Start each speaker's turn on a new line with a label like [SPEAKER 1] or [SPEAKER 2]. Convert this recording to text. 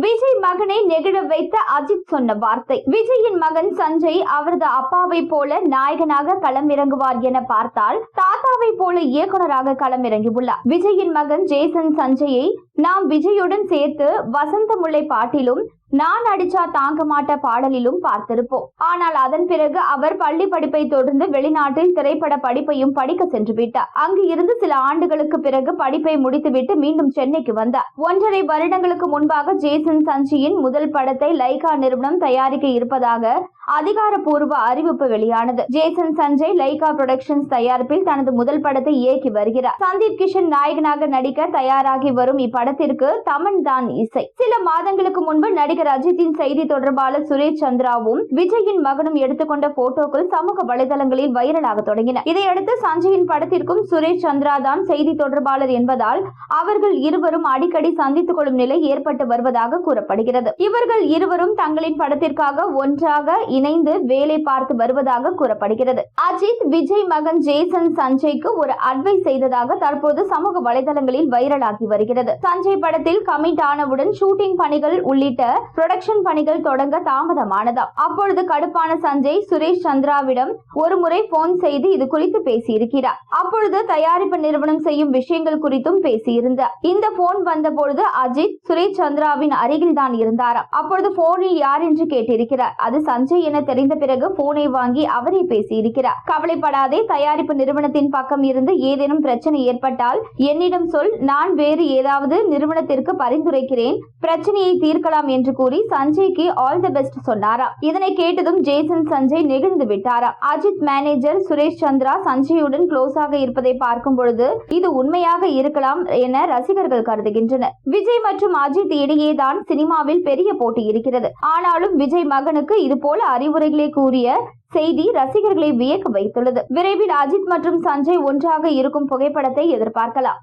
[SPEAKER 1] விஜய் மகனை நெகிழ வைத்த அஜித் சொன்ன வார்த்தை. விஜயின் மகன் சஞ்சய் அவரது அப்பாவை போல நாயகனாக களமிறங்குவார் என பார்த்தால் தாத்தாவை போல இயக்குனராக களமிறங்கியுள்ளார். விஜயின் மகன் ஜேசன் சஞ்சயை நாம் விஜயுடன் சேர்த்து வசந்த முல்லை பாட்டிலும் நான் அடிச்சா தாங்க மாட்ட பாடலிலும் பார்த்திருப்போம். ஆனால் அதன் பிறகு அவர் பள்ளி படிப்பை தொடர்ந்து வெளிநாட்டில் திரைப்பட படிப்பையும் படிக்க சென்று விட்டார். அங்கு இருந்து சில ஆண்டுகளுக்கு பிறகு படிப்பை முடித்துவிட்டு மீண்டும் சென்னைக்கு வந்தார். 1.5 வருடங்களுக்கு முன்பாக ஜேசன் சஞ்சயின் முதல் படத்தை லைகா நிறுவனம் தயாரிக்க இருப்பதாக அதிகாரப்பூர்வ அறிவிப்பு வெளியானது. ஜேசன் சஞ்சய் லைகா புரொடக்ஷன்ஸ் தயாரிப்பில் தனது முதல் படத்தை இயக்கி வருகிறார். சந்தீப் கிஷன் நாயகனாக நடிக்க தயாராகி வரும் இப்படத்திற்கு தமன் தான் இசை. சில மாதங்களுக்கு முன்பு நடிகர் அஜித்தின் செய்தி தொடர்பாளர் சுரேஷ் சந்திராவும் விஜயின் மகனும் எடுத்துக்கொண்ட போட்டோக்கள் சமூக வலைதளங்களில் வைரலாக தொடங்கின. இதையடுத்து சஞ்சயின் படத்திற்கும் சுரேஷ் சந்திரா தான் செய்தி தொடர்பாளர் என்பதால் அவர்கள் இருவரும் அடிக்கடி சந்தித்துக் கொள்ளும் நிலை ஏற்பட்டு வருவதாக கூறப்படுகிறது. இவர்கள் இருவரும் தங்களின் படத்திற்காக ஒன்றாக இணைந்து வேலை பார்த்து வருவதாக கூறப்படுகிறது. அஜித் விஜய் மகன் ஜேசன் சஞ்சய்க்கு ஒரு அட்வைஸ் செய்ததாக தற்போது சமூக வலைதளங்களில் வைரலாகி வருகிறது. சஞ்சய் படத்தில் கமிட் ஆனவுடன் ஷூட்டிங் பணிகள் உள்ளிட்ட புரொடக்ஷன் பணிகள் தொடங்க தாமதமானதாம். அப்பொழுது கடுப்பான சஞ்சய் சுரேஷ் சந்திராவிடம் ஒரு முறை போன் செய்து இது குறித்து பேசியிருக்கிறார். அப்பொழுது தயாரிப்பு நிறுவனம் செய்யும் விஷயங்கள் குறித்தும் பேசியிருந்தார். இந்த போன் வந்த பொழுது அஜித் சுரேஷ் சந்திராவின் அருகில் தான் இருந்தாராம். அப்பொழுது போனில் யார் என்று கேட்டிருக்கிறார். அது சஞ்சய் என தெரிந்த பிறகு போனை வாங்கி அவரே பேசியிருக்கிறார். கவலைப்படாதே, தயாரிப்பு நிறுவனத்தின் பக்கம் இருந்து ஏதேனும் பிரச்சனை ஏற்பட்டால் என்னிடம் சொல், நான் வேறு ஏதாவது நிறுவனத்திற்கு பரிந்துரைக்கிறேன், பிரச்சனையை தீர்க்கலாம் என்று கூறி சஞ்சய்க்கு ஆல் தி பெஸ்ட் சொன்னாராம். இதனை கேட்டதும் ஜேசன் சஞ்சய் நெகிழ்ந்து விட்டாராம். அஜித் மேனேஜர் சுரேஷ் சந்திரா சஞ்சயுடன் க்ளோஸாக இருப்பதை பார்க்கும் பொழுது இது உண்மையாக இருக்கலாம் என ரசிகர்கள் கருதுகின்றனர். விஜய் மற்றும் அஜித் இடையேதான் சினிமாவில் பெரிய போட்டி இருக்கிறது. ஆனாலும் விஜய் மகனுக்கு இது போல அறிவுரைகளை கூறிய செய்தி ரசிகர்களை வியக்க வைத்துள்ளது. விரைவில் அஜித் மற்றும் சஞ்சய் ஒன்றாக இருக்கும் புகைப்படத்தை எதிர்பார்க்கலாம்.